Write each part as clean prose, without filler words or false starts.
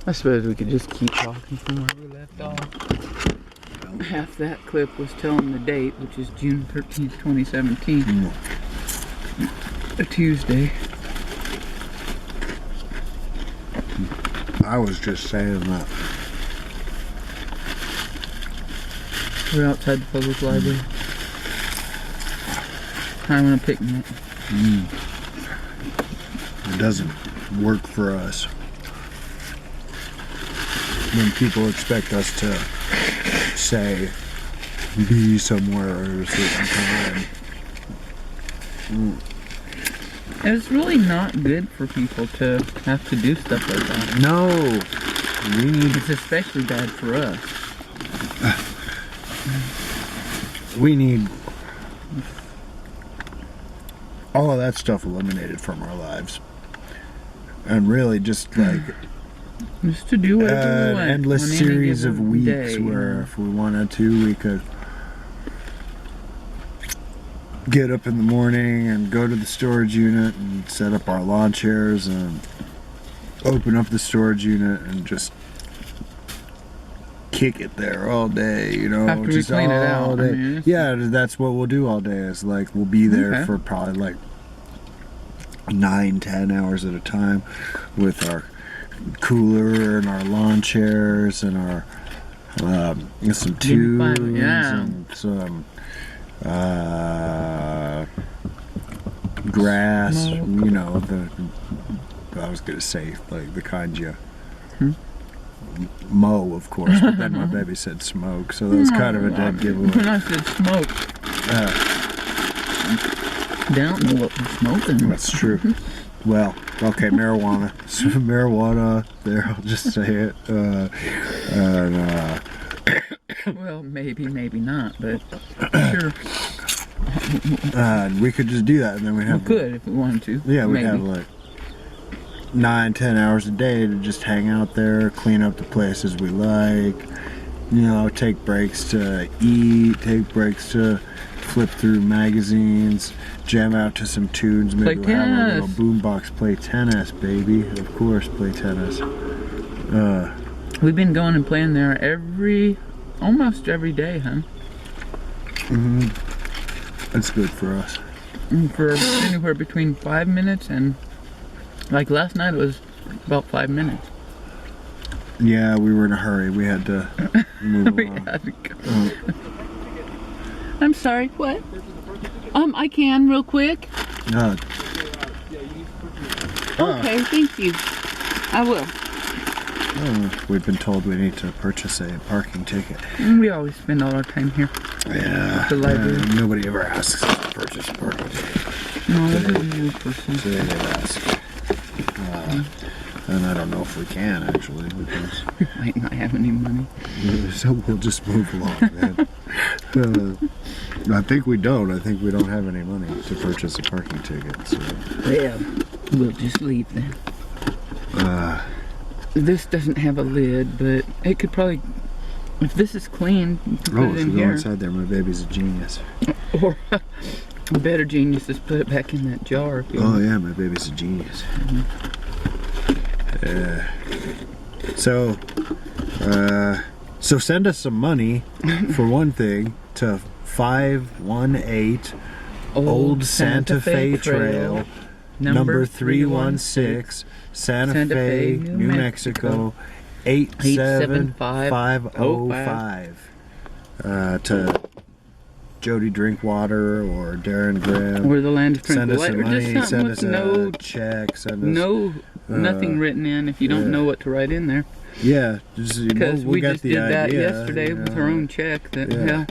I suppose we could just keep talking from where we left off. Half that clip was telling the date, which is June 13th, 2017. A Tuesday. I was just saying that. We're outside the public library. Having a picnic. It doesn't work for us when people expect us to say, be somewhere at a certain time. It's really not good for people to have to do stuff like that. No, It's especially bad for us. we need all of that stuff eliminated from our lives, and really just like Just to do whatever we an want. endless on any series of given weeks day, where if we wanted to, we could get up in the morning and go to the storage unit and set up our lawn chairs and open up the storage unit and just kick it there all day, you know. After we just clean it all out, day. I mean, Yeah, that's what we'll do all day. Is like we'll be there Okay. for probably like 9-10 hours at a time with our cooler and our lawn chairs and our some tunes and some grass, Smoke. you know, I was gonna say like the kind you mow, of course, but then my baby said smoke, so that was kind of a dead giveaway. When I said smoke, they don't know what we're smoking. That's true. Well, okay, marijuana. So marijuana, there, I'll just say it. Well, maybe not, but sure. We could just do that, and then we'd We have... could if we wanted to. Yeah, we'd maybe. have like 9-10 hours a day to just hang out there, clean up the places we like, you know, take breaks to eat, take breaks to flip through magazines, jam out to some tunes, maybe Play we'll have a tennis. little boombox, play tennis, baby. Of course, play tennis. We've been going and playing there almost every day, huh? That's good for us. And for anywhere between 5 minutes and, like last night it was about 5 minutes. Yeah, we were in a hurry. We had to move We along. had to go. I'm sorry, what? I can real quick. Uh, Okay, thank you. I will. we've been told we need to purchase a parking ticket. We always spend all our time here. Yeah, The library. nobody ever asks us to purchase a parking ticket. No, this is a new person. So they get asked. And I don't know if we can actually, because We might not have any money. so we'll just move along, man. I think we don't. I think we don't have any money to purchase a parking ticket. So. Yeah, we'll just leave then. This doesn't have a lid, but it could probably, if this is clean, you can put Oh, it if in we go here. inside there, my baby's a genius. Or a better genius is put it back in that jar. If you Oh want. yeah, my baby's a genius. So send us some money for one thing to 518 Old Santa Fe Trail, number 316, Santa Fe, New Mexico, 87505. To Jody Drinkwater or Darren Graham. Or the land of Send tranquil us some light, or just money, something send with us a check, send us... nothing written in if you don't yeah. know what to write in there. Yeah, just, Because we'll we get just the did that idea, yesterday you with know. our own check that Yeah.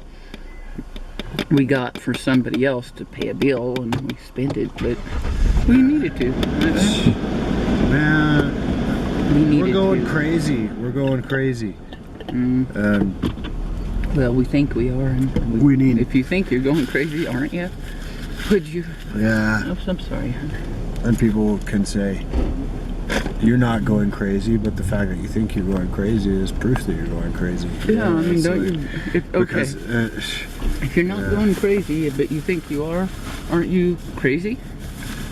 we got for somebody else to pay a bill, and we spent it, but we needed to. Man, We needed we're going to. crazy. We're going crazy. Well, we think we are. And We need- If you think you're going crazy, aren't you? Would you? Yeah, Oops, I'm sorry. and people can say, you're not going crazy, but the fact that you think you're going crazy is proof that you're going crazy. Yeah, I mean, it's don't like- you? Okay. Because, If you're not going crazy, but you think you are, aren't you crazy?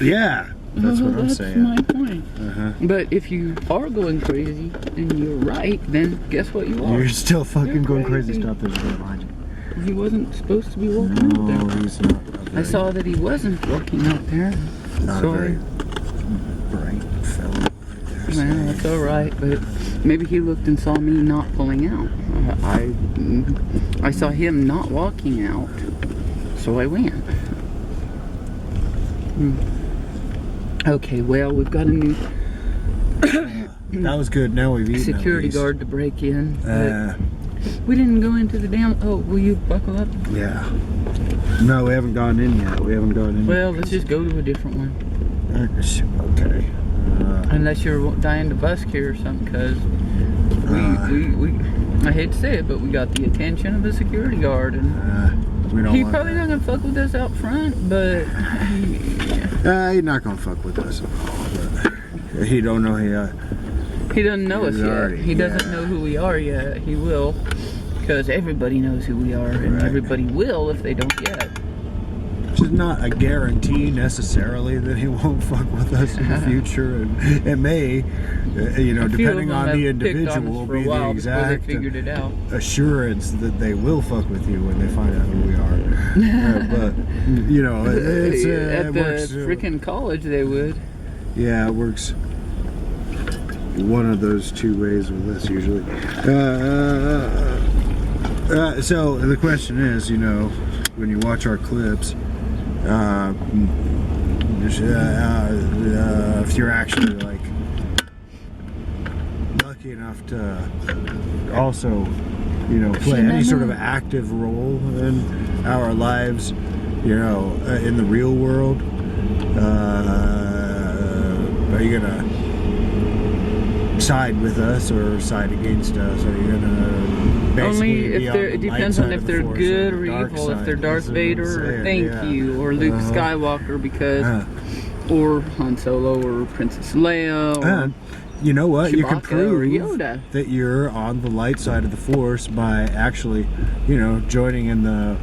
yeah, That's what I'm That's saying. my point. Uh-huh. But if you are going crazy and you're right, then guess what you are? You're still fucking You're going crazy. crazy. Stop, there's a guy behind you. He wasn't supposed to be walking out No, there. he's not. I saw that he wasn't walking out there. Not So a very bright fellow. Well, that's all right, but maybe he looked and saw me not pulling out. I saw him not walking out, so I went. Okay, well, we've got a new That was good. Now we've eaten. security at least. guard to break in. Uh, We didn't go into the damn. Oh, will you buckle up? yeah. No, we haven't gone in yet. We haven't gone in. Well, yet. let's just go to a different one. Okay. Unless you're dying to busk here or something, because we I hate to say it, but we got the attention of the security guard, and we don't he want probably that. not gonna fuck with us out front, but He's not gonna fuck with us at all. But he don't know he doesn't know us He's yet. already- He doesn't yeah. know who we are yet. He will, because everybody knows who we are, and Right. everybody will if they don't yet. Which is not a guarantee necessarily that he won't fuck with us in the future, and it may, you know, A few of depending them on have the picked on us individual, for a be the while before they exact figured it out. assurance that they will fuck with you when they find out who we are. But you know, it's At it the works. freaking college, they would. Yeah, it works one of those two ways with us usually. So the question is, you know, when you watch our clips, if you're actually like lucky enough to also, you know, play any sort of active role in our lives, you know, in the real world, are you gonna side with us or side against us? Are you gonna basically Only be if on they're. the It light depends side on of if the they're Force good the or dark evil. If side? they're Darth That's what I'm Vader or saying, thank yeah. you or Luke Uh-huh. Skywalker because or Han Solo or Princess Leia or And you know what? You can Chewbacca or prove Yoda. that you're on the light side of the Force by actually, you know, joining in the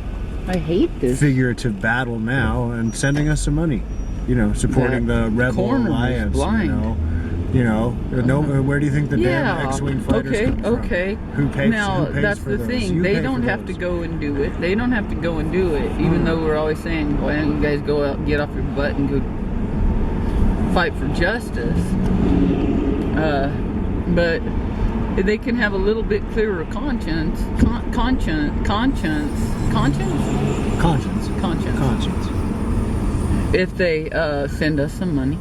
I hate this. figurative battle now and sending us some money. You know, supporting That the Rebel corner was Alliance. blind. You know. No, where do you think the Yeah. damn X-wing fighters come from? Okay. Who pays? Now who pays that's for the those? thing. You They pay don't for have to those. go and do it. They don't have to go and do it. Even though we're always saying, "Why don't you guys go out and get off your butt and go fight for justice?" But they can have a little bit clearer conscience. Conscience. If they send us some money.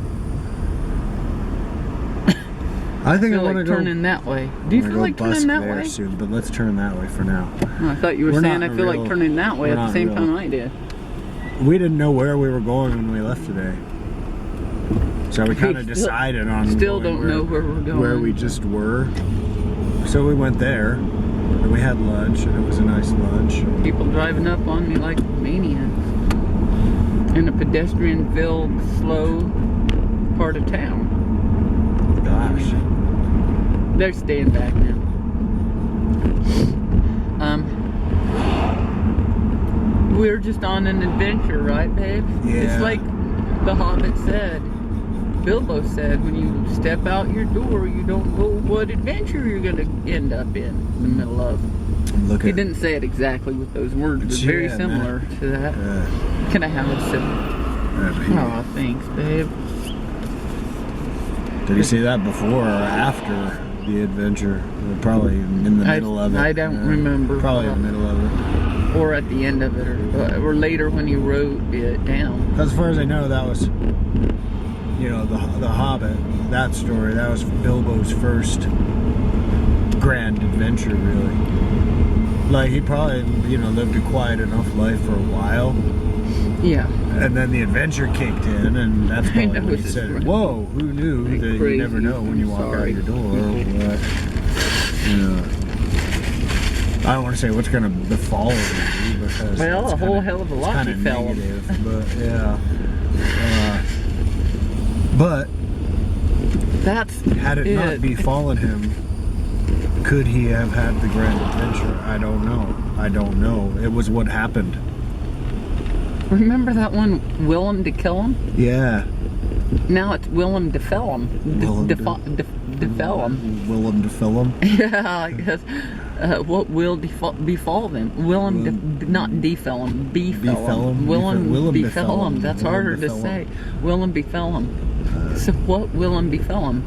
I think I feel want to like go. turning that way. Do you I'm feel gonna like go turning busk that there way? soon, but let's turn that way for now. Oh, I thought you were We're saying not I feel real- like turning that way we're at the not same real. time I did. We didn't know where we were going when we left today, so we kind of Still- decided on Still going don't know where we're going. where we just were. So we went there, and we had lunch, and it was a nice lunch. People driving up on me like maniacs in a pedestrian-filled, slow part of town. Gosh. They're staying back now. We're just on an adventure, right, babe? Yeah. It's like the Hobbit said. Bilbo said, when you step out your door, you don't know what adventure you're gonna end up in the middle of. Look He at. didn't say it exactly with those words, but very Yeah, similar to that. Can I have a sip? Oh, thanks, babe. Did you see that before or after the adventure? Probably in the middle of it. I don't remember. Probably in the middle of it. Or at the end of it, or later when he wrote it down. As far as I know, that was, you know, the Hobbit. That story. That was Bilbo's first grand adventure, really. Like he probably, you know, lived a quiet enough life for a while, Yeah. and then the adventure kicked in, and that's probably know, when he this is said, right. "Whoa, who knew Like that you crazy. never know when you I'm walk out sorry. your door?" What, you know, I don't want to say what's going to befall you because Well, it's a whole kinda- hell of a it's lot kinda befell him. negative, but yeah. But That's had it not befallen him, could he have had the grand adventure? I don't know. I don't know. It was what happened. Remember that one willing to kill him? Yeah. Now it's Willem Dafoe. Willem Dafoe. Willem Dafoe. Yeah, I guess. What will befall them? Not befell him, befell him. Willem befell him. That's harder to say. Willem befell him. So what will befell him?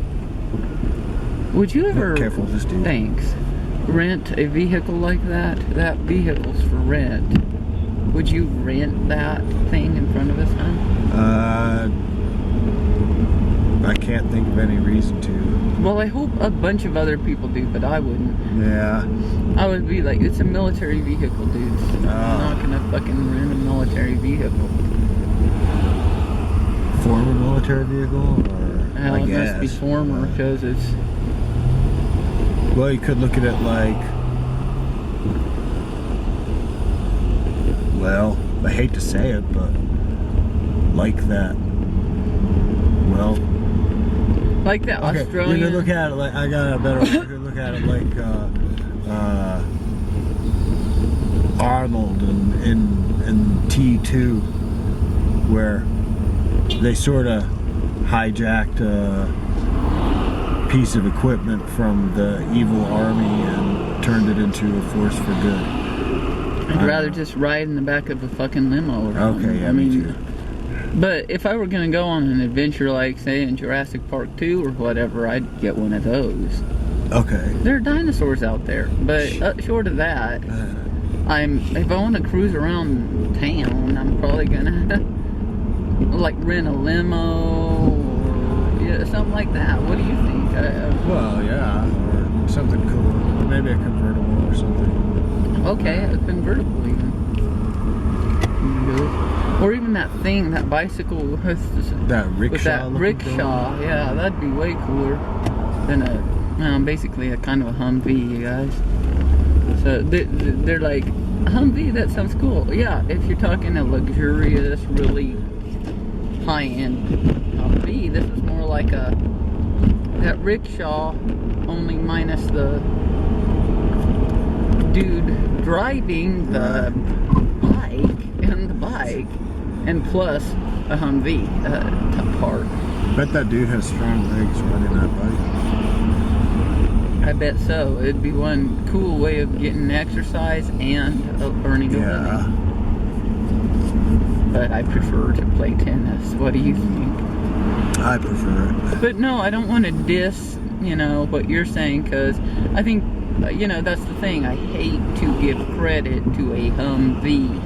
Would you ever, careful with this dude. Thanks, rent a vehicle like that? That vehicle's for rent. Would you rent that thing in front of us, huh? I can't think of any reason to. Well, I hope a bunch of other people do, but I wouldn't. Yeah. I would be like, it's a military vehicle, dudes. I'm not gonna fucking rent a military vehicle. Former military vehicle? Or, Hell, I it guess. must be former, because it's... Well, you could look at it like... Well, I hate to say it, but... Like that. Well... Like that Okay, Australian... you could look at it like... I got a better one. You could look at it like... Arnold in T2, where they sort of hijacked a piece of equipment from the evil army and turned it into a force for good. I'd rather just ride in the back of a fucking limo or something. Okay, yeah, me too. But if I were gonna go on an adventure like, say, in Jurassic Park 2 or whatever, I'd get one of those. Okay. There are dinosaurs out there, but short of that, if I want to cruise around town, I'm probably gonna like rent a limo or something like that. What do you think? Well, yeah, or something cool. Maybe a convertible or something. Okay, a convertible even. Or even that thing, that bicycle with That rickshaw. With that rickshaw, yeah, that'd be way cooler than basically a kind of a Humvee, you guys. So they're like, Humvee, that sounds cool. Yeah, if you're talking a luxurious, really high-end Humvee, this is more like that rickshaw, only minus the dude driving the bike, and plus a Humvee part. Bet that dude has strong legs riding that bike. I bet so. It'd be one cool way of getting exercise and earning a living. But I prefer to play tennis. What do you think? I prefer it. But no, I don't want to diss, what you're saying, because I think, that's the thing. I hate to give credit to a Humvee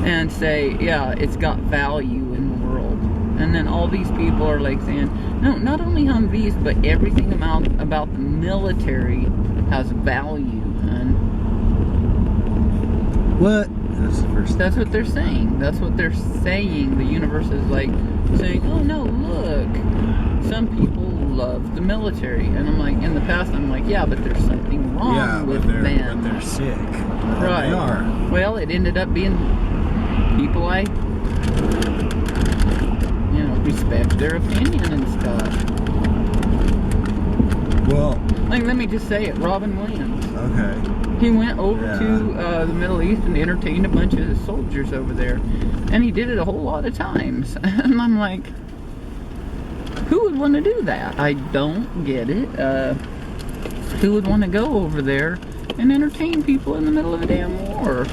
and say, yeah, it's got value in the world. And then all these people are like saying, no, not only Humvees, but everything about the military has value. And what? That's the first. That's what they're saying. That's what they're saying. The universe is like saying, oh no, look, some people love the military. And I'm like, in the past, I'm like, yeah, but there's something wrong with them. But they're sick. Right. They are. Well, it ended up being people I respect their opinion and stuff. Well, like, let me just say it, Robin Williams. Okay. He went over to the Middle East and entertained a bunch of soldiers over there. And he did it a whole lot of times. And I'm like, who would want to do that? I don't get it. Who would want to go over there and entertain people in the middle of a damn war?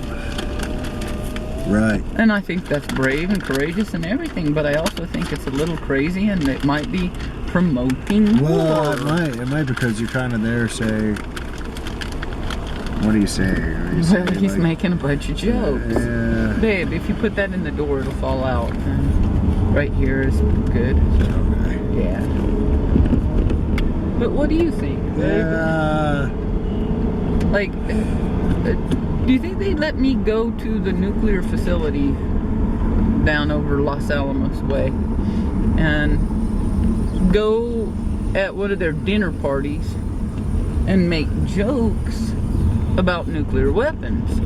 Right. And I think that's brave and courageous and everything, but I also think it's a little crazy and it might be promoting war. Well, it might because you're kind of there, say, what do you say? Well, he's making a bunch of jokes. Yeah. Babe, if you put that in the door, it'll fall out. And right here is good. Okay. Yeah. But what do you think, babe? Like, do you think they'd let me go to the nuclear facility down over Los Alamos way and go at one of their dinner parties and make jokes about nuclear weapons?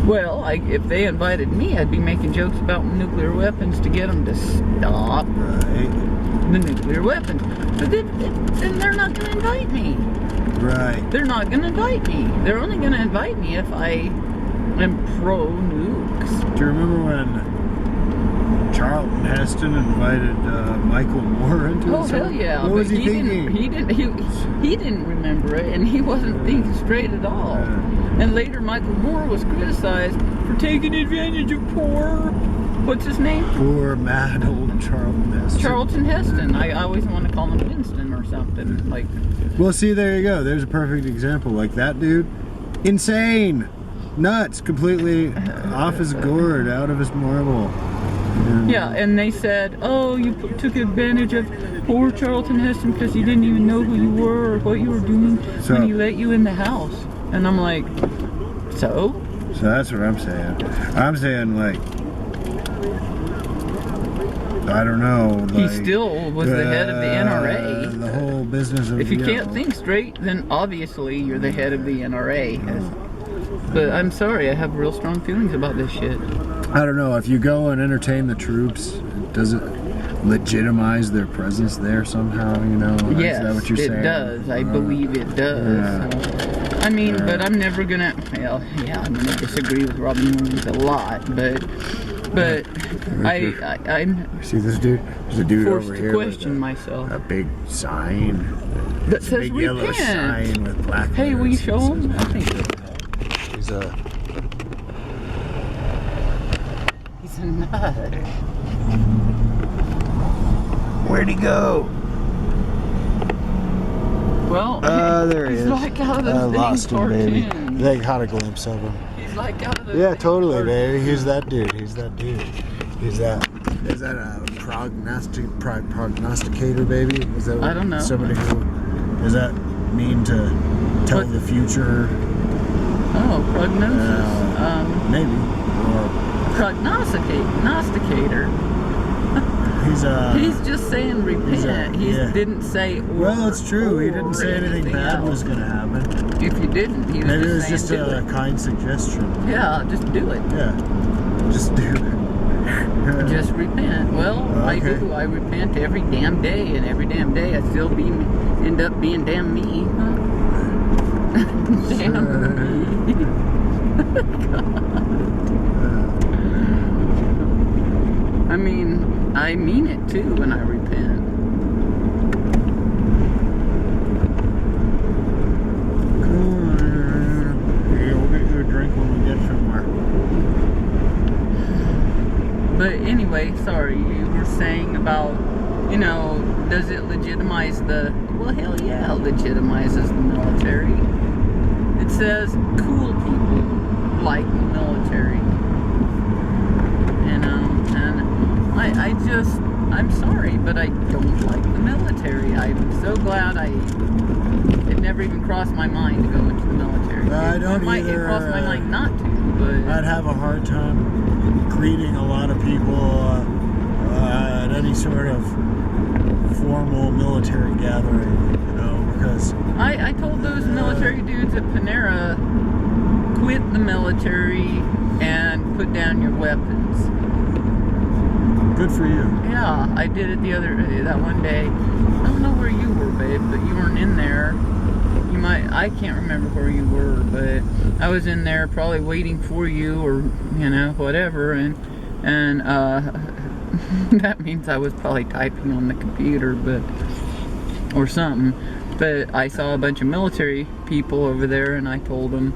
Well, if they invited me, I'd be making jokes about nuclear weapons to get them to stop the nuclear weapons. But then they're not going to invite me. Right. They're not going to invite me. They're only going to invite me if I am pro nukes. Do you remember when Charlton Heston invited Michael Moore into Oh his hell home? yeah! What but was he thinking? He didn't remember it, and he wasn't thinking straight at all. And later, Michael Moore was criticized for taking advantage of poor. What's his name? Poor mad old Charlton Heston. Charlton Heston. I always want to call him Winston or something. Like, Well, see, there you go. There's a perfect example. Like that dude, insane, nuts, completely off his gourd, out of his marble. yeah, and they said, "Oh, you took advantage of poor Charlton Heston because he didn't even know who you were or what you were doing when he let you in the house." And I'm like, so? So that's what I'm saying. I'm saying, like, I don't know. He like, still was the head of the NRA. The whole business of If you can't think straight, then obviously you're the head of the NRA. But I'm sorry, I have real strong feelings about this shit. I don't know. If you go and entertain the troops, does it legitimize their presence there somehow? You know? Yes, Is that what you're saying? it does. I believe it does. Yeah. I mean, but I'm never gonna. Well, yeah, I'm gonna disagree with Robin Williams a lot, but I'm See this dude? There's a dude forced over to here question with myself. a big sign. That It's a says big yellow repent. sign with black Hey, will you letters. show him? I think He's a. he's a nut. Where'd he go? Well, There he he's is. like out of the I lost him, baby. cartoon. They caught a glimpse of him. He's like out of the Yeah, totally, cartoon. baby. He's that dude. He's that dude. He's that. Is that a prognosticator, baby? Is that I don't know. Somebody who does that mean to tell What? the future? Oh, prognosis. Maybe. Or Prognosticator. he's a. He's just saying repent. He yeah. didn't say. Well, it's true. He or didn't say anything bad else. was going to happen. If you didn't, he was Maybe it was just just saying do a it. kind suggestion. Yeah, just do it. Yeah. Just do it. Just repent. Well, I Okay. do. I repent every damn day, and every damn day I still end up being damn me. Damn me. I mean, I mean it too when I repent. Hey, we'll get you a drink when we get somewhere. But anyway, sorry, you were saying about, does it legitimize the, well, hell yeah, it legitimizes the military. It says cool people like the military. And I'm sorry, but I don't like the military. I'm so glad it never even crossed my mind to go into the military. I don't It either, crossed my mind not to, but... I'd have a hard time greeting a lot of people at any sort of formal military gathering, because... I told those military dudes at Panera, quit the military and put down your weapons. Good for you. Yeah, I did it that one day. I don't know where you were, babe, but you weren't in there. I can't remember where you were, but I was in there probably waiting for you or, whatever, and that means I was probably typing on the computer, or something. But I saw a bunch of military people over there, and I told them,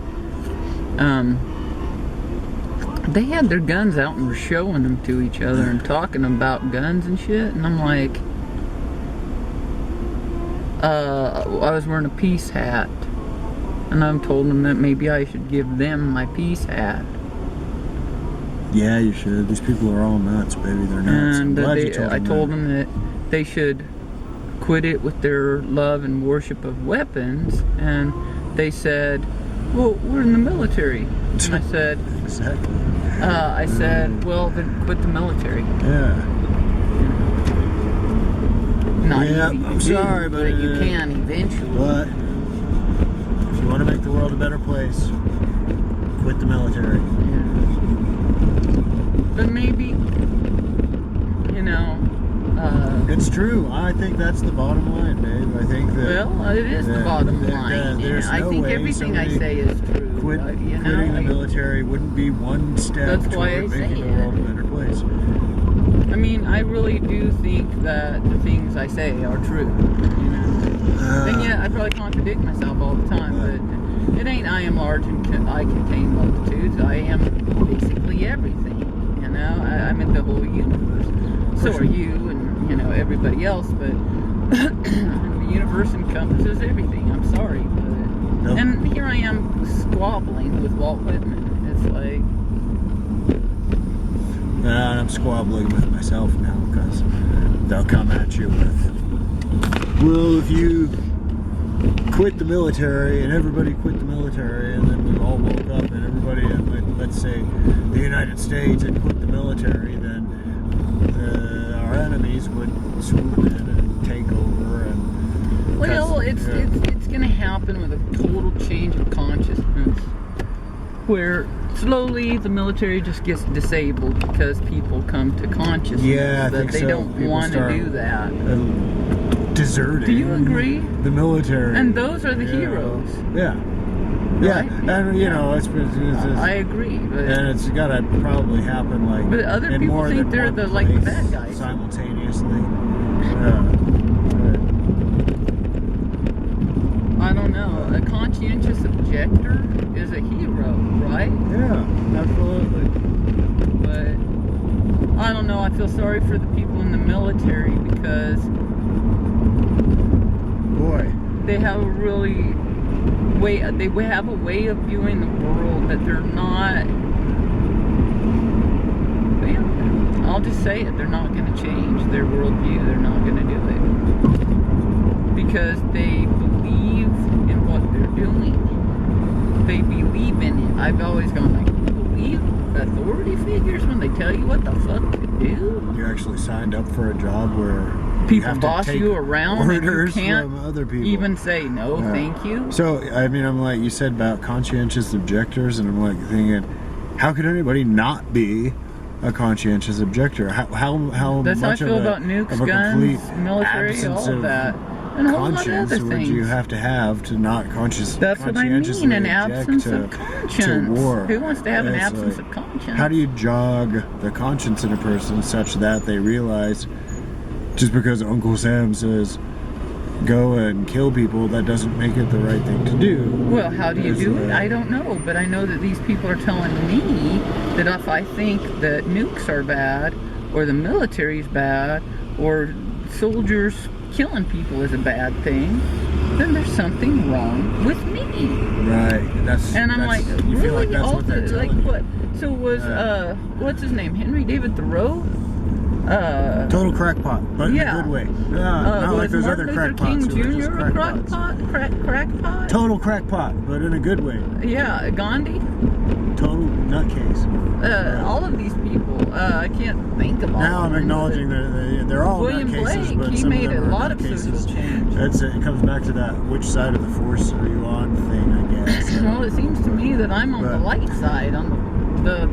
they had their guns out and were showing them to each other and talking about guns and shit, and I'm like, I was wearing a peace hat, and I told them that maybe I should give them my peace hat. Yeah, you should. These people are all nuts, baby. They're nuts. And I told them them that they should quit it with their love and worship of weapons, and they said, well, we're in the military. And I said, Exactly. well, then quit the military. Yeah. Not Yeah, easy to I'm do, sorry, but you can eventually. But if you want to make the world a better place, quit the military. Yeah. But maybe, It's true. I think that's the bottom line, babe. I think that. well, it is the bottom line. There's I no think way everything I somebody say is true. quitting the military wouldn't be one step That's why toward I say making the it. world a better place. I mean, I really do think that the things I say are true, you know. And yet, I probably contradict myself all the time, but it ain't I am large and I contain multitudes. I am basically everything, you know. I'm in the whole universe. So are you and, you know, everybody else, but the universe encompasses everything. I'm sorry, but... Nope. And here I am squabbling with Walt Whitman. It's like... And I'm squabbling with myself now because they'll come at you with, well, if you quit the military and everybody quit the military and then we all woke up and everybody in, like, let's say, the United States had quit the military, then our enemies would swoop in and take over. And well, it's going to happen with a total change of consciousness, where slowly the military just gets disabled because people come to consciousness that they don't want to do that. Deserting. Do you agree? The military. And those are the heroes. Yeah. Right? Yeah, and you know, it's I agree, but and it's got to probably happen like. But other in people more think than they're one the like the place bad guys simultaneously. I don't know. A conscientious objector is a hero, right? Yeah, absolutely. But I don't know. I feel sorry for the people in the military because Boy, they have a really they have a way of viewing the world that they're not. Well, I'll just say it. They're not going to change their worldview. They're not going to do it because they believe in what they're doing. They believe in it. I've always gone like, you believe authority figures when they tell you what the fuck to do? you actually signed up for a job where People boss you around and you orders can't from other people. even say no, thank you. So, I mean, I'm like, you said about conscientious objectors, and I'm like thinking, how could anybody not be a conscientious objector? How That's how I much feel of about nukes, of a guns, complete military, absence all of that. And a whole lot of conscience other would things. you have to not That's what I conscientiously mean, an object absence to, of conscience. to war? Who wants to have an It's absence like, of conscience? How do you jog the conscience in a person such that they realize just because Uncle Sam says go and kill people, that doesn't make it the right thing to do? Well, how do you do it? Like- I don't know, but I know that these people are telling me that if I think that nukes are bad, or the military's bad, or soldiers killing people is a bad thing, then there's something wrong with me. Right. And I'm like, you feel really? like that's All what they're the, like telling you. what? So was what's his name? Henry David Thoreau? Total crackpot, but Yeah. in a good way. Not like was those Martin other Luther crackpots King who are just Jr. a crackpots. crackpot? Total crackpot, but in a good way. Yeah, Gandhi. Total nutcase. All of these people. I can't think of all Now of I'm them, acknowledging but that they're all William nutcases, Blake, but he some made of them a are lot of nutcases. social change. It comes back to that which side of the force are you on thing, I guess. Well, it seems to me that I'm on the But- light side, on the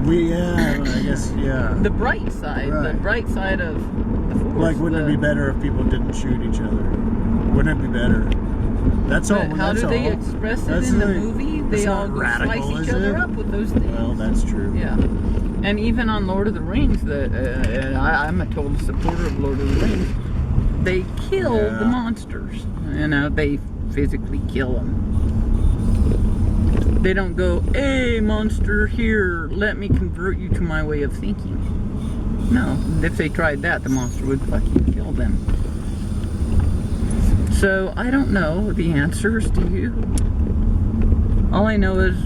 I guess, yeah. the bright side, the Right. bright side of the force. Like, wouldn't it be better if people didn't shoot each other? Wouldn't it be better? That's all. But how that's do they all. express it That's in the like- movie? that's They all not go radical, slice each is other it? up with those things. Well, that's true. Yeah. And even on Lord of the Rings, I'm a total supporter of Lord of the Rings. They kill Yeah. the monsters. You know, they physically kill them. They don't go, hey, monster, here, let me convert you to my way of thinking. No, if they tried that, the monster would fucking kill them. So, I don't know the answers, do you? All I know is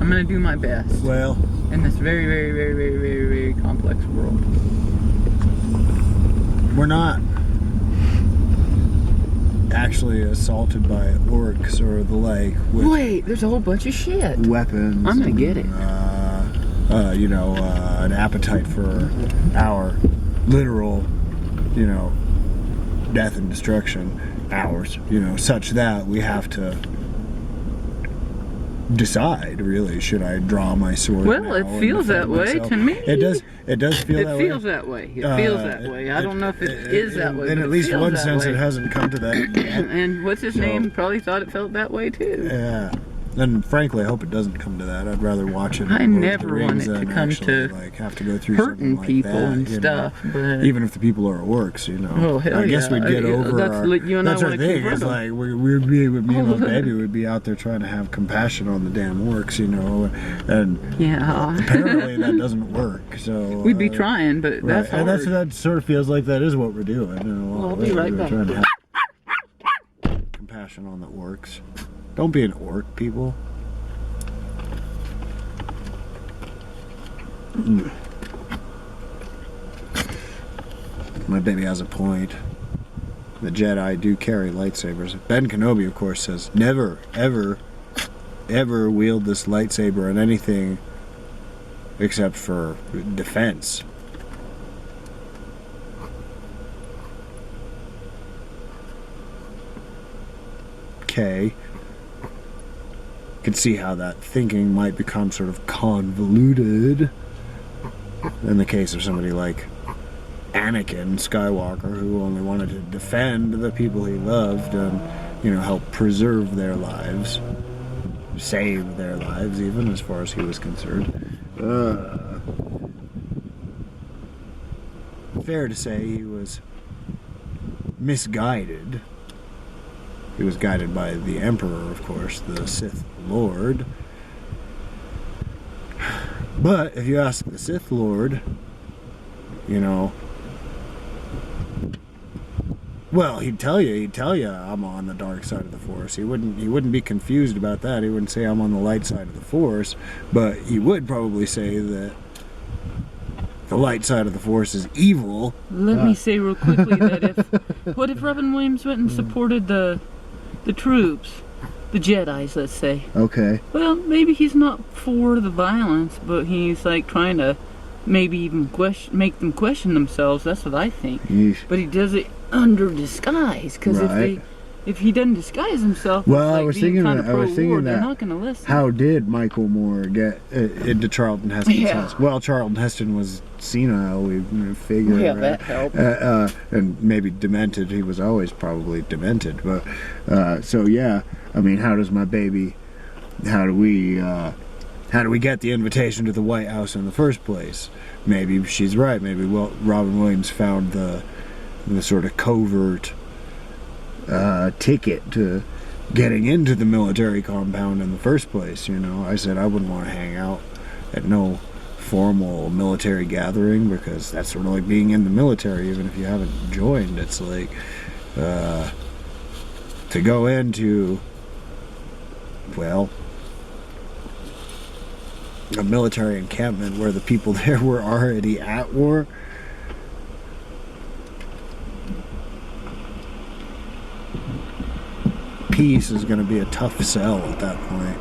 I'm going to do my best Well, in this very, very, very, very, very, very complex world. we're not actually assaulted by orcs or the like with Wait, there's a whole bunch of shit. weapons. I'm gonna get it. An appetite for our literal, death and destruction, ours, such that we have to decide, really, should I draw my sword? Well, now it and feels defend that way myself? to me. It does feel It that feels way. that way. It feels that way. I don't know if it is that way. In but at it least feels one that sense, way. it hasn't come to that yet. And what's his So- name? Probably thought it felt that way too. Yeah. And frankly, I hope it doesn't come to that. I'd rather watch it. I in Lord of the never want Rings it to than come actually, to like, have to go through hurting something like people that, and you know. stuff, but Even if the people are orcs, you know. Oh, hell I guess yeah. we'd get Yeah, over that's our. you and I That's our wanna thing. convert It's them. like we'd be with me and my baby would be out there trying to have compassion on the damn orcs, you know, and yeah. apparently that doesn't work. So We'd be trying, but right, that's hard. and that sort of feels like that is what we're doing. In a lot Well, I'll of be ways. right We're back. trying to have compassion on the orcs. Don't be an orc, people. My baby has a point. The Jedi do carry lightsabers. Ben Kenobi, of course, says never, ever, ever wield this lightsaber on anything except for defense. Okay. Can see how that thinking might become sort of convoluted in the case of somebody like Anakin Skywalker, who only wanted to defend the people he loved and, you know, help preserve their lives, save their lives, even as far as he was concerned. Fair to say he was misguided. He was guided by the Emperor, of course, the Sith Lord. But if you ask the Sith Lord, you know, well, he'd tell you I'm on the dark side of the Force. He wouldn't be confused about that. He wouldn't say I'm on the light side of the Force, but he would probably say that the light side of the Force is evil. Let me say real quickly that what if Robin Williams went and supported the troops, the Jedis, let's say? Okay. Well, maybe he's not for the violence, but he's like trying to maybe even make them question themselves. That's what I think. Yeesh. But he does it under disguise, because Right. if he doesn't disguise himself, Well, it's like I was being thinking kind that- of I was pro-war, thinking they're that not going to listen. How did Michael Moore get into Charlton Heston's Yeah. house? Well, Charlton Heston was senile, we figure. Yeah, right? that helped. And maybe demented. He was always probably demented. But so yeah, I mean, how does my baby? How do we get the invitation to the White House in the first place? Maybe she's right. Maybe Robin Williams found the sort of covert ticket to getting into the military compound in the first place. You know, I said I wouldn't want to hang out at no formal military gathering, because that's sort of like being in the military, even if you haven't joined. It's like to go into, well, a military encampment where the people there were already at war. Peace is going to be a tough sell at that point.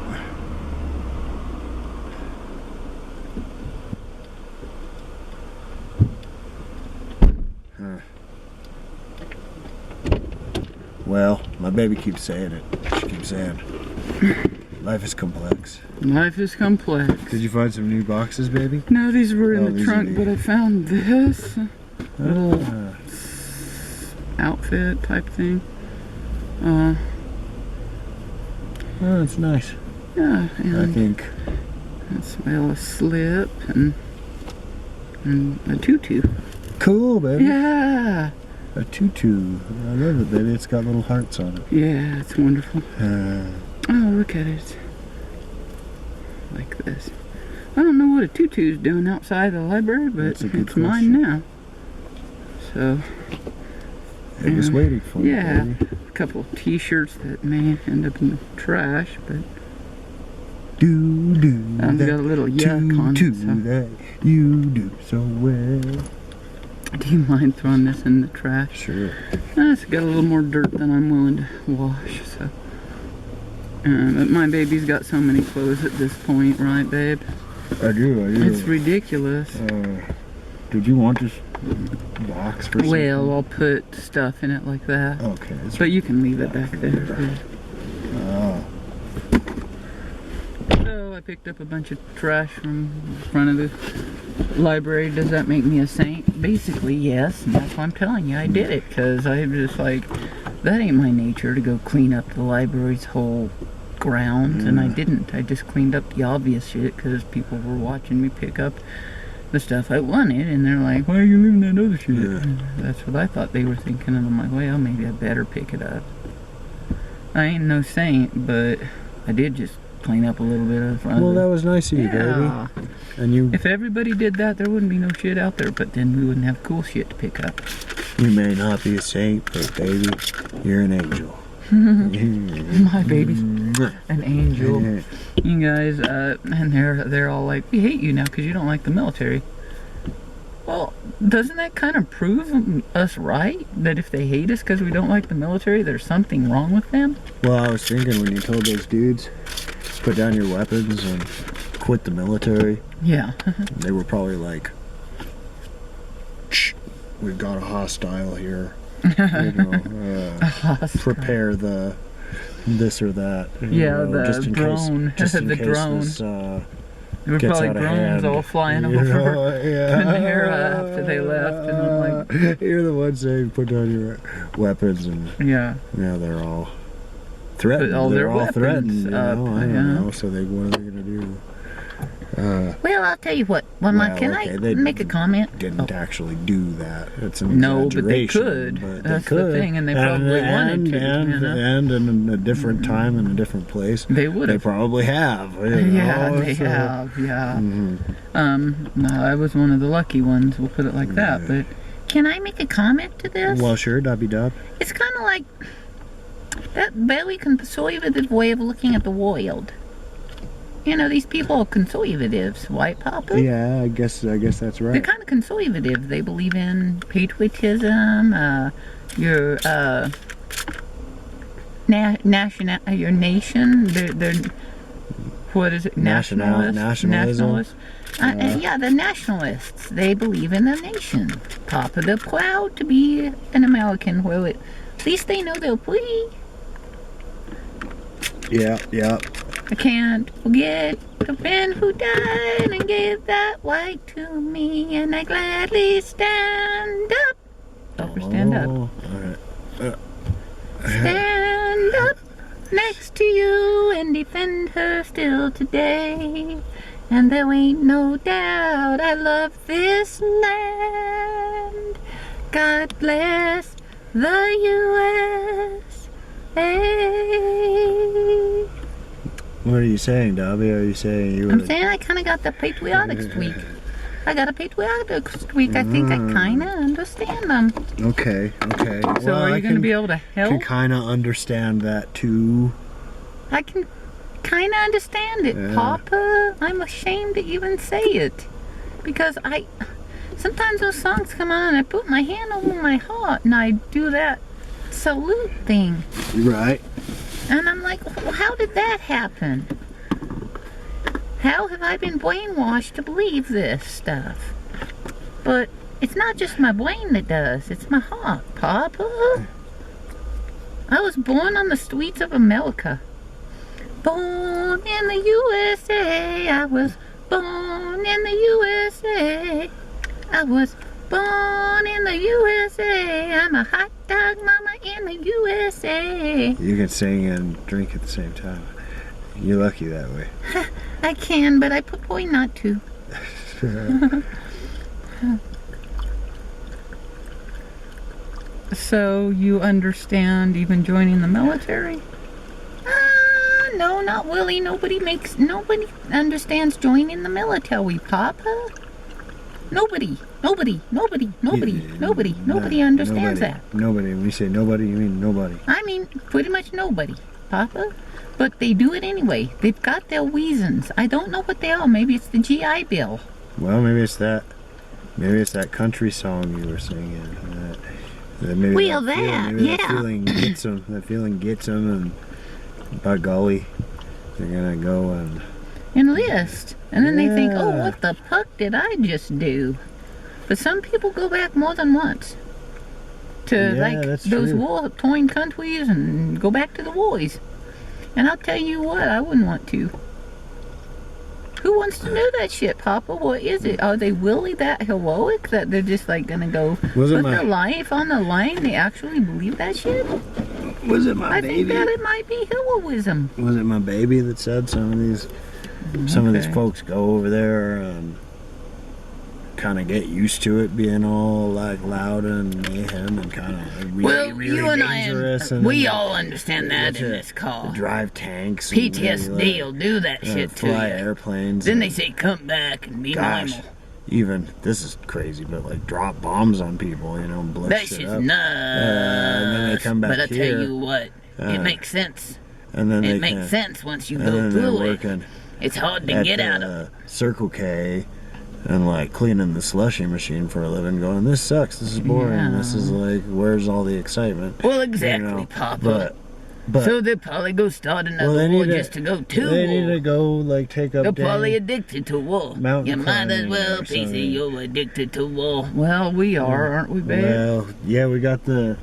Well, my baby keeps saying it. She keeps saying, life is complex. Life is complex. Did you find some new boxes, baby? No, these were in Oh, the these are trunk, the- but I found this little Ah, outfit type thing. oh, that's nice. Yeah, I and think. as well a slip and a tutu. Cool, baby. Yeah, A tutu. I love it, baby. It's got little hearts on it. yeah, it's wonderful. Uh, Oh, look at it. Like this. I don't know what a tutu's doing outside the library, but That's a good it's mine question. now. So, it was waiting for you, yeah, baby. a couple of t-shirts that may end up in the trash, but Do I've that. got a little yuck on do it. So. that. You do so well. Do you mind throwing this in the trash? Sure. It's got a little more dirt than I'm willing to wash, so. But my baby's got so many clothes at this point, right, babe? I do. It's ridiculous. Did you want this box for something? Well, I'll put stuff in it like that. Okay. It's But you can leave it back there. Oh. So I picked up a bunch of trash from the front of the library. Does that make me a saint? Basically, yes. And that's why I'm telling you I did it. Because I'm just like, that ain't my nature to go clean up the library's whole grounds, and I didn't. I just cleaned up the obvious shit because people were watching me pick up the stuff I wanted, and they're like, why are you leaving that other shit? Yeah. That's what I thought they were thinking, and I'm like, well, maybe I better pick it up. I ain't no saint, but I did just clean up a little bit of the front. Well, that was nice of you, yeah. baby. And you If everybody did that, there wouldn't be no shit out there, but then we wouldn't have cool shit to pick up. may not be a saint, but baby, you're an angel. My baby, an angel. You guys, and they're all like, we hate you now because you don't like the military. Well, doesn't that kind of prove us right? That if they hate us because we don't like the military, there's something wrong with them? Well, I was thinking when you told those dudes, put down your weapons and quit the military, Yeah. they were probably like, "Shh, we've got a hostile here. You know, prepare the this or that. You Yeah, know, the just in drone. Case, just in The case drone. This, There were gets probably out of drones hand. all flying You over know, yeah. in there after they left, and I'm like, you're the one saying put down your weapons, and yeah. they're all threatened. Put all their they're all weapons threatened. You up, know, I yeah. don't know. So what are they gonna do? Well, I'll tell you what. Can okay, I they make a comment? Didn't actually do that. It's an No, but they exaggeration, could. but That's they could. the thing, and they probably wanted to, And, you know? and in a different time and a different place, They would they have. probably have. You Yeah, know, they so- have, yeah. Mhm. No, I was one of the lucky ones, we'll put it like that, but Can I make a comment to this? Well, sure, Dubby Dub. It's kind of like that very conservative way of looking at the world. You know, these people are conservatives, right, Papa? Yeah, I guess that's They're right. kind of conservative. They believe in patriotism, your your nation. They're what is it? Nationalists. Nationalism. Nationalists. Yeah, the nationalists. They believe in the nation. Papa, they're proud to be an American. Well, at least they know they're free. Yeah. I can't forget the friend who died and gave that right to me, and I gladly stand up. Don't stand up. Oh, all right. Stand up next to you and defend her still today. And there ain't no doubt I love this land. God bless the USA. What are you saying, Dobby? Are you saying you were? I'm saying I kind of got the patriotic streak. I got a patriotic streak. I think I kind of understand them. Okay. so are you going to be able to I can help? kind of understand that too. I can kind of understand it, Yeah. Papa. I'm ashamed to even say it. Because sometimes those songs come on and I put my hand over my heart and I do that salute thing. Right. And I'm like, how did that happen? How have I been brainwashed to believe this stuff? But it's not just my brain that does, it's my heart, Papa. I was born on the streets of America. Born in the USA. I was born in the USA. I was born in the USA. I'm a hot dog mama in the USA. You can sing and drink at the same time. You're lucky that way. I can, but I prefer not to. So you understand even joining the military? No, not really. Nobody understands joining the military, Papa. Nobody understands that. Nobody. When you say nobody, you mean nobody. I mean, pretty much nobody, Papa. But they do it anyway. They've got their reasons. I don't know what they are. Maybe it's the GI Bill. Well, maybe it's that. Maybe it's that country song you were singing. Maybe Well, maybe yeah. that feeling gets them. That feeling gets them, and by golly, they're gonna go and. Enlist. And then they think, oh, Yeah. what the fuck did I just do? But some people go back more than once to Yeah, that's those true. war-torn countries and go back to the wars. And I'll tell you what, I wouldn't want to. Who wants to do that shit, Papa? What is it? Are they really that heroic that they're just like gonna go Wasn't put my- their life on the line? They actually believe that shit? Was it my I think baby? that it might be heroism. Was it my baby that said some of these Okay. folks go over there and kind of get used to it being all like loud and mayhem and kind of like really, Well, really you and dangerous. I, and we then all understand that get in to this call. drive tanks. And PTSD really, will do that shit to fly you. airplanes. Then and, they say come back and be gosh, normal. even this is crazy, but like drop bombs on people, you know, and blow That shit shit's up. nuts. And then they come back but I here, tell you what, it makes sense. and then It they makes can, sense once you and go then they're through it. working It's hard to at get out of. the Circle K and like cleaning the slushy machine for a living, going, this sucks, this is boring, Yeah. this is like, where's all the excitement? Well, exactly, You know, Papa. but So they'll probably go start another they war need to- just to go to they war. need to go like take up They're probably dang addicted to war. mountain You might as climbing well, or PC, something. you're addicted to war. Well, we are, aren't we, babe? Well, yeah, we got the,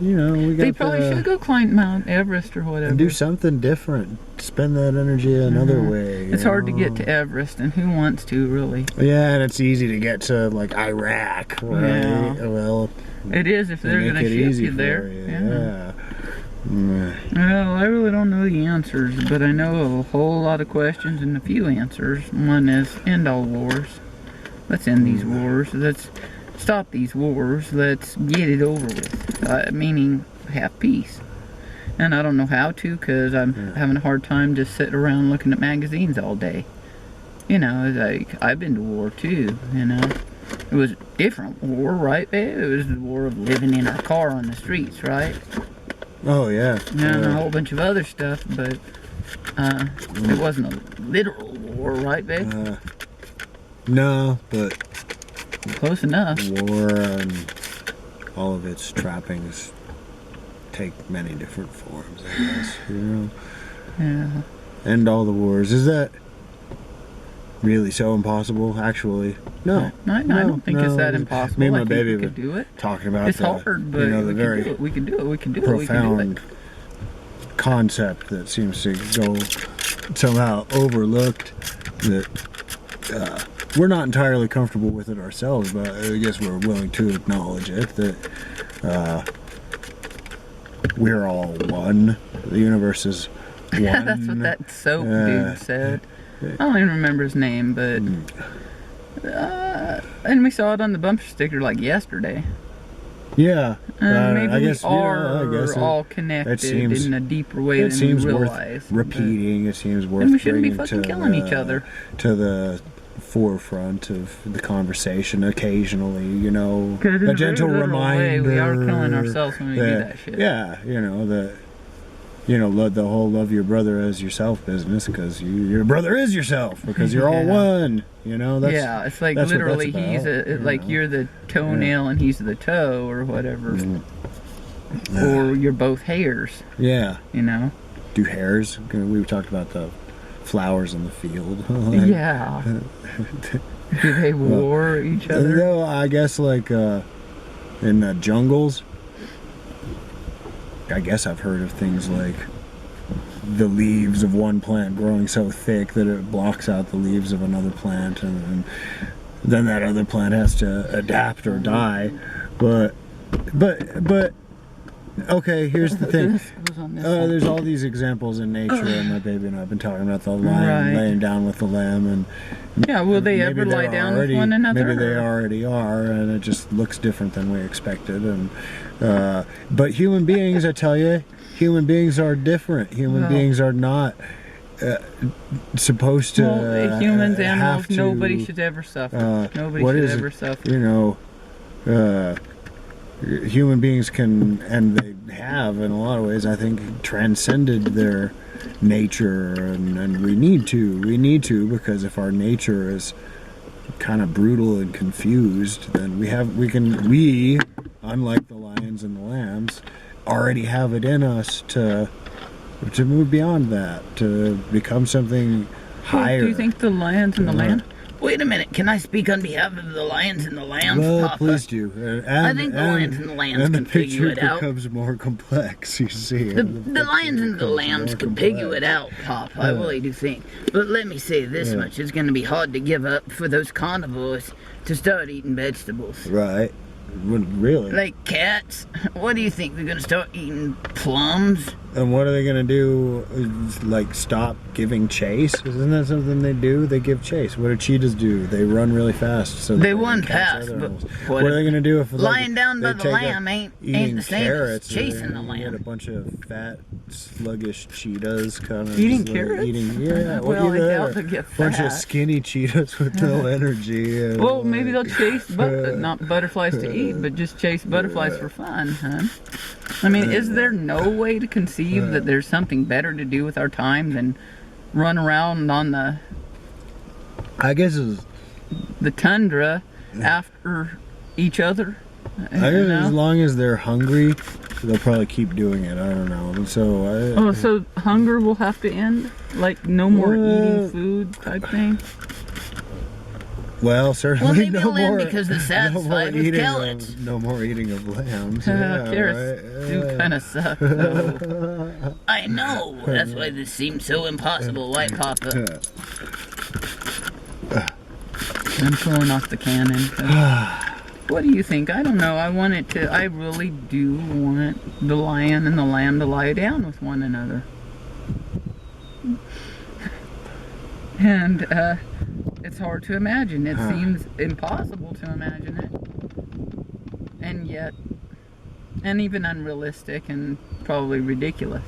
you know, we got They probably the, should go climb Mount Everest or whatever. and do something different. Spend that energy another way. It's you hard to get know? to Everest, and who wants to, really? Yeah, and it's easy to get to like Iraq, right? Yeah. Well, It is if they they're make going to it ship easy you for there. you, Yeah. yeah. Mm. Well, I really don't know the answers, but I know a whole lot of questions and a few answers. One is end all wars. Let's end these wars. Let's stop these wars. Let's get it over with. Meaning have peace. And I don't know how to, because I'm having a hard time just sitting around looking at magazines all day. You know, it's like, I've been to war too, you know. It was a different war, right, babe? It was the war of living in our car on the streets, right? Oh yeah. Yeah, and a whole bunch of other stuff, but it wasn't a literal war, right, babe? No, but Close enough. war and all of its trappings take many different forms, I guess. You know, Yeah. end all the wars. Is that really so impossible? Actually, no. I don't think it's that no. impossible. Me and I my think baby we could do it. talking about It's the, hard, but you know, the we very can do it. We can do it. We can do it. We can do profound it. concept that seems to go somehow overlooked, that we're not entirely comfortable with it ourselves, but I guess we're willing to acknowledge it, that we're all one. The universe is one. That's what that soap Yeah. dude said. I don't even remember his name, but and we saw it on the bumper sticker like yesterday. Yeah. Maybe I we guess, are I guess all connected seems- in a deeper way it than seems we worth realize. repeating. It seems worth And we shouldn't be bringing fucking to killing the, each other. to the forefront of the conversation occasionally, you know, 'Cause in a a gentle very literal way, reminder. we are killing ourselves when we do that shit. Yeah, you know, the whole love your brother as yourself business, because your brother is yourself, because you're all Yeah. one, you know. That's, yeah, it's like that's what that's literally he's about, you like know. you're the toenail and he's the toe or whatever. Yeah. Or you're both hairs, Yeah. you know? Do hairs? We talked about the flowers in the field. Yeah. Do they war each other? No, I guess like in the jungles, I guess I've heard of things like the leaves of one plant growing so thick that it blocks out the leaves of another plant, and then that other plant has to adapt or die. But okay, here's the thing. This goes on this side. There's all these examples in nature, and my baby and I have been talking about the lion Right. laying down with the lamb, and Yeah, will they maybe ever lie they're down already- with one another? Maybe they or- already are, and it just looks different than we expected. And but human beings, I tell you, human beings are different. Human Well- beings are not supposed to. Well, humans, have animals, to, nobody should ever suffer. Nobody what should is it? ever suffer. You know, human beings can, and they have in a lot of ways, I think, transcended their nature, and we need to, because if our nature is kind of brutal and confused, then we, unlike the lions and the lambs, already have it in us to move beyond that, to become something higher. Do you think the lions and the Yeah. lamb? Wait a minute, can I speak on behalf of the lions and the lambs, Well, Papa? please do. I think the lions and the lambs and the can figure picture it out. becomes more complex. You see, The lions and the lambs can figure it out, Pop. I Yeah. really do think. But let me say this Yeah. much. It's going to be hard to give up for those carnivores to start eating vegetables. Right. Really? Like cats? What do you think? They're gonna start eating plums? And what are they gonna do? Like stop giving chase? Isn't that something they do? They give chase. What do cheetahs do? They run really fast. So They that run catch fast, other but animals. what What are they gonna do if lying down by they the take lamb ain't eating the same as carrots? chasing the You get a lamb? bunch of fat, sluggish cheetahs kind of Eating carrots? Yeah, Well, I either doubt that or they get bunch of fat. skinny cheetahs with no energy. And Well, maybe they'll chase, not butterflies to eat, but just chase butterflies for fun, huh? I mean, is there no way to conceive that there's something better to do with our time than run around on I guess it's, the tundra after each other? I guess You know? as long as they're hungry, they'll probably keep doing it. I don't know. So Oh, so hunger will have to end? Like no more eating food type thing? well, certainly Well, maybe no it'll end more. because they're no more satisfied with eating carrots. no more eating of lambs. Yeah, Carrots right? do kind of suck, though. I know. That's why this seems so impossible, White Papa. I'm pulling off the cannon. What do you think? I don't know. I really do want the lion and the lamb to lie down with one another. And it's hard to imagine. It seems impossible to imagine it. And yet, and even unrealistic and probably ridiculous.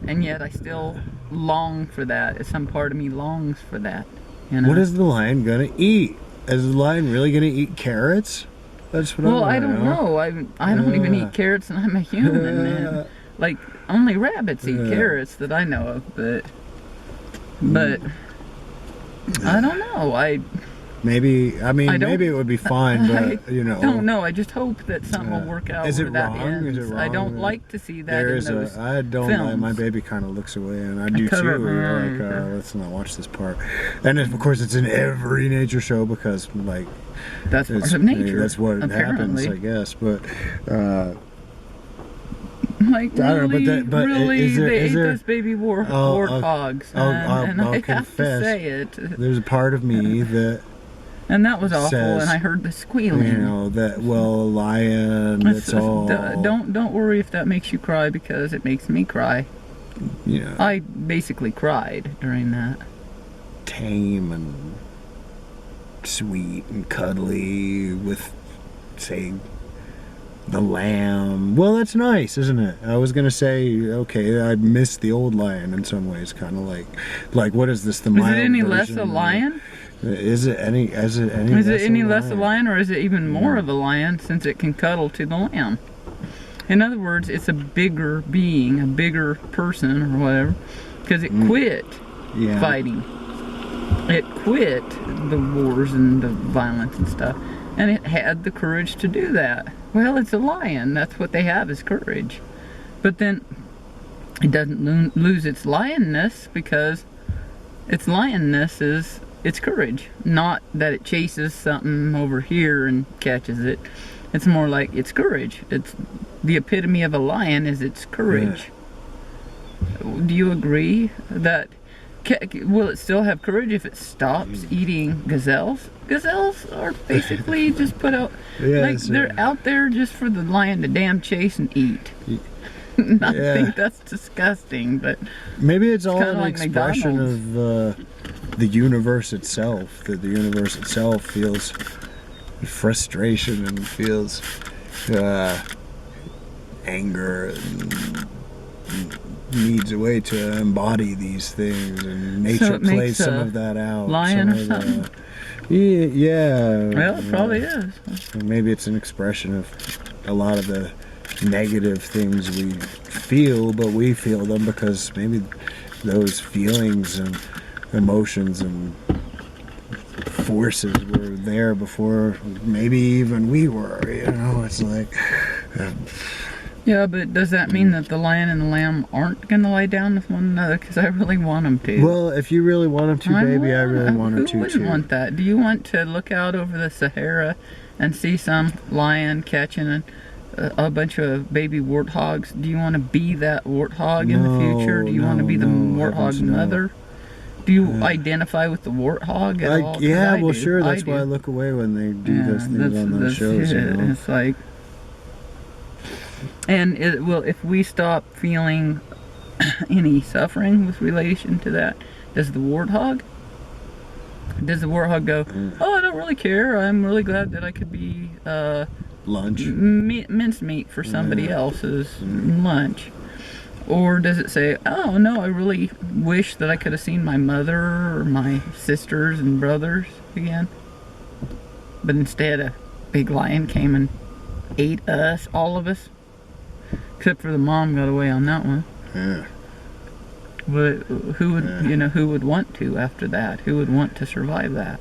And yet I still long for that. Some part of me longs for that. You know? What is the lion gonna eat? Is the lion really gonna eat carrots? That's what Well, I I don't know. I don't even eat carrots, and I'm a human. And like only rabbits eat carrots that I know of. But I don't know. Maybe I mean I don't- maybe it would be fine, but you know. Don't know. I just hope that something will work out. Is it where that wrong? ends. Is it I don't wrong? like to see that There in is those I don't films. like, my baby kind of looks away, and I do too. cover We're my like, eye. let's not watch this part. And of course, it's in every nature show because, like, That's part it's, of nature. that's what happens, apparently. I guess. But Like I don't know, really, but really, is there- they is ate there- those baby I'll- warthogs, I'll and I have to confess. say it. there's a part of me that And that was awful, says, and I heard the squealing. you know that a lion. It's- That's all. Don't worry if that makes you cry, because it makes me cry. You know, I basically cried during that. tame and sweet and cuddly with, say, the lamb. Well, that's nice, isn't it? I was gonna say, okay, I miss the old lion in some ways, kind of like what is this? The Is mild it any less version a of- lion? Is it any? Is it any? Is less it any a less a lion, or is it even more of a lion since it can cuddle to the lamb? In other words, it's a bigger being, a bigger person, or whatever, because it quit Yeah. fighting. It quit the wars and the violence and stuff, and it had the courage to do that. Well, it's a lion. That's what they have, is courage. But then it doesn't lose its lionness, because its lionness is its courage. Not that it chases something over here and catches it. It's more like its courage. It's the epitome of a lion is its courage. Do you agree that will it still have courage if it stops eating gazelles? Gazelles are basically just put out, Yeah, like so- they're out there just for the lion to damn chase and eat. I Yeah. think that's disgusting, but Maybe it's all kinda an like expression of the universe itself. That the universe itself feels frustration and feels anger and needs a way to embody these things, and nature it makes plays some a of that out. lion or some of the- something? Yeah. well, it probably is. Maybe it's an expression of a lot of the negative things we feel, but we feel them because maybe those feelings and emotions and forces were there before maybe even we were. You know, it's like. Yeah, but does that mean that the lion and the lamb aren't going to lie down with one another? Because I really want them to. Well, if you really want them to, baby, I really want them Who to wouldn't too. want that? Do you want to look out over the Sahara and see some lion catching a bunch of baby warthogs? Do you want to be that warthog in the future? Do you want to be the no, warthog's heavens no. mother? Do you identify with the warthog at all? 'Cause Yeah, I well, do. sure. That's do. why I look away when they do Yeah, those things on those shows. You it. know? It's like, and if we stop feeling any suffering with relation to that, does the warthog go, oh, I don't really care, I'm really glad that I could be Lunch. mincemeat for somebody else's lunch? Or does it say, oh no, I really wish that I could have seen my mother or my sisters and brothers again, but instead a big lion came and ate us, all of us, except for the mom got away on that one. Yeah. But who would want to after that? Who would want to survive that?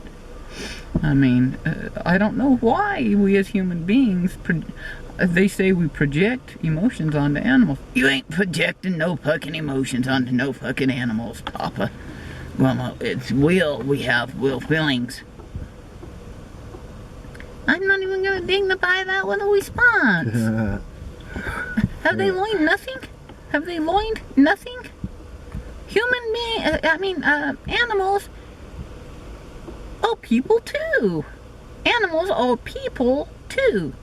I mean, I don't know why we as human beings, they say we project emotions onto animals. You ain't projecting no fucking emotions onto no fucking animals, Papa. Well, it's will. We have will feelings. I'm not even gonna dignify that with a response. Have they learned nothing? Have they learned nothing? Animals are people too. Animals are people too.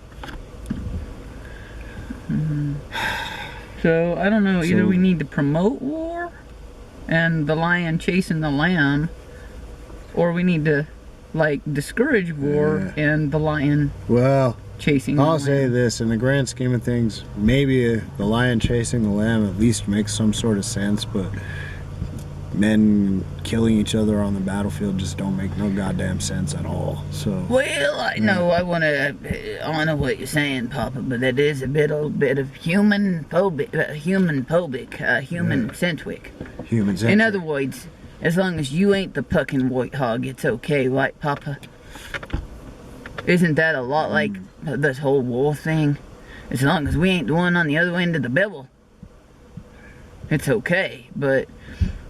So, I don't know, either we need to promote war and the lion chasing the lamb, or we need to, like, discourage war and the lion Well, chasing the I'll lamb. say this, in the grand scheme of things, maybe the lion chasing the lamb at least makes some sort of sense, but men killing each other on the battlefield just don't make no goddamn sense at all. So Well, I know I want to honor what you're saying, Papa, but it is a bit of human centric. humans. In other words, as long as you ain't the fucking warthog, it's okay, right, Papa? Isn't that a lot like this whole war thing? As long as we ain't the one on the other end of the bevel, it's okay. But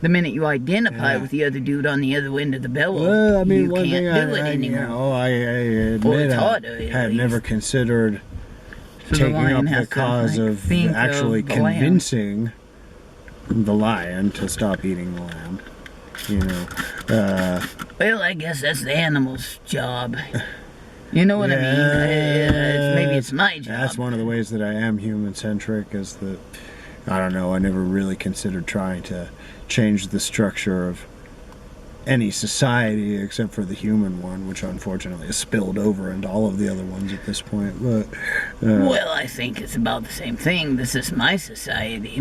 the minute you identify with the other dude on the other end of the bevel, well, I mean, you one can't thing do it anymore. I admit it's I harder, at had least. never considered So the taking lion up has the to, cause like, of think of actually the lamb. convincing the lion to stop eating the lamb. You know, Well, I guess that's the animal's job. You know what I mean? Maybe it's my job. That's one of the ways that I am human centric, is that, I don't know, I never really considered trying to change the structure of any society except for the human one, which unfortunately has spilled over into all of the other ones at this point. But Well, I think it's about the same thing. This is my society,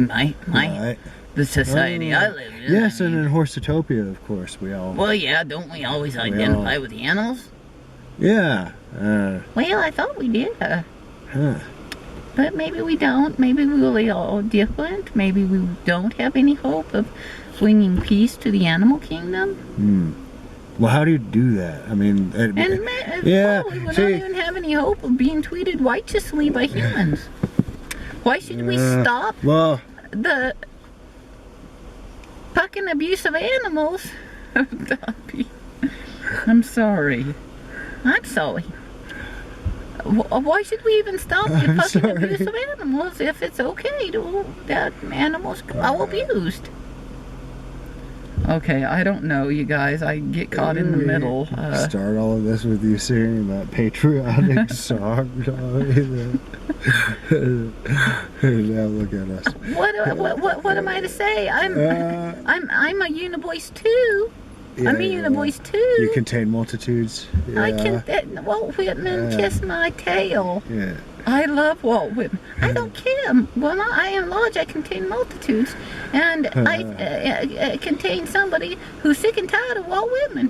the society I live in. yes, I and mean, in Horsatopia, of course, we all. well, yeah, don't we always identify with the animals? Yeah. Well, I thought we did. Huh. But maybe we don't. Maybe we're really all different. Maybe we don't have any hope of bringing peace to the animal kingdom. Well, how do you do that? I mean, yeah. Probably we See, don't even have any hope of being treated righteously by humans. Why should we stop well, the fucking abuse of animals? I'm sorry. I'm sorry. Why should we even stop the I'm fucking sorry. abuse of animals if it's okay to that animals are abused? Okay, I don't know, you guys. I get caught in the middle. Start all of this with you singing that patriotic song. Now look at us. What am I to say? I'm a univoice too. I'm a univoice too. You contain multitudes. Yeah. I can. Walt Whitman kissed my tail. Yeah. I love Walt Whitman. I don't care. Well, I am large. I contain multitudes, and I contain somebody who's sick and tired of Walt Whitman.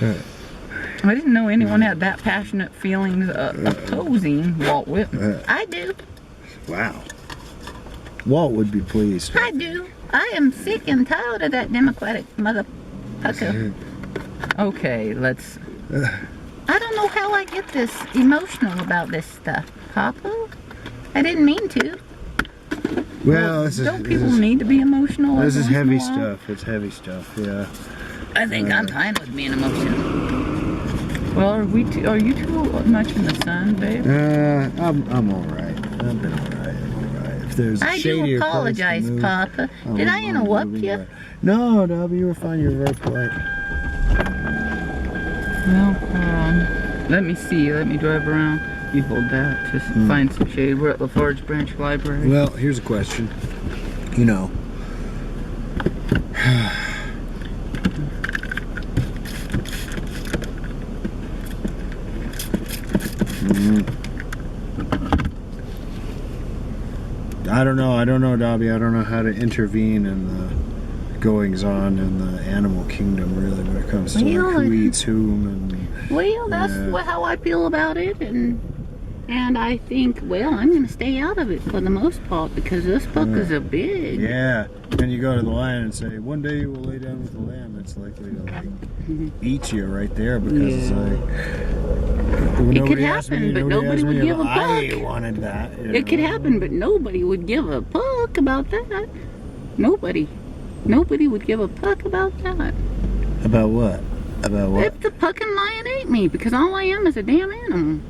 I didn't know anyone had that passionate feelings opposing Walt Whitman. I do. Wow. Walt would be pleased. I do. I am sick and tired of that Democratic motherfucker. Okay, let's... I don't know how I get this emotional about this stuff, Papa. I didn't mean to. Well, Don't people need to be emotional? This is every heavy once in a while? stuff. It's heavy stuff. Yeah. I think I'm fine with being emotional. Well, are you too much in the sun, babe? I'm all right. I've been all right. I'm all right. If if there's a I do shadier apologize, place to move, Papa. I Did I wouldn't mind interrupt moving, you? but- No, Dobby, you were fine. You were very polite. Well, let me see. Let me drive around. You hold that. Just find some shade. We're at LaFarge Branch Library. Well, here's a question. You know. I don't know, Dobby. I don't know how to intervene in the goings on in the animal kingdom, really, when it comes to like, Well, who eats whom and. Well, that's Yeah. how I feel about it, and I think, well, I'm gonna stay out of it for the most part because those puckers are big. Yeah, and you go to the lion and say, one day you will lay down with the lamb. It's likely to like eat you right there because it's like. could happen, but nobody would give a I fuck. wanted that. you It could know? happen, but nobody would give a fuck about that. Nobody would give a fuck about that. About what? About what? If the fucking lion ate me, because all I am is a damn animal.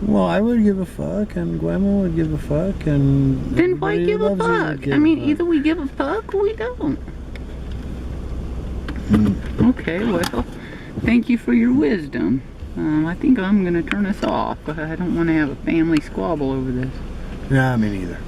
Well, I would give a fuck, and Gwema would give a fuck, and Then why everybody give a who loves you would fuck? give I a mean, fuck. either we give a fuck or we don't. Okay, well, thank you for your wisdom. I think I'm going to turn us off. I don't want to have a family squabble over this. Nah, me neither.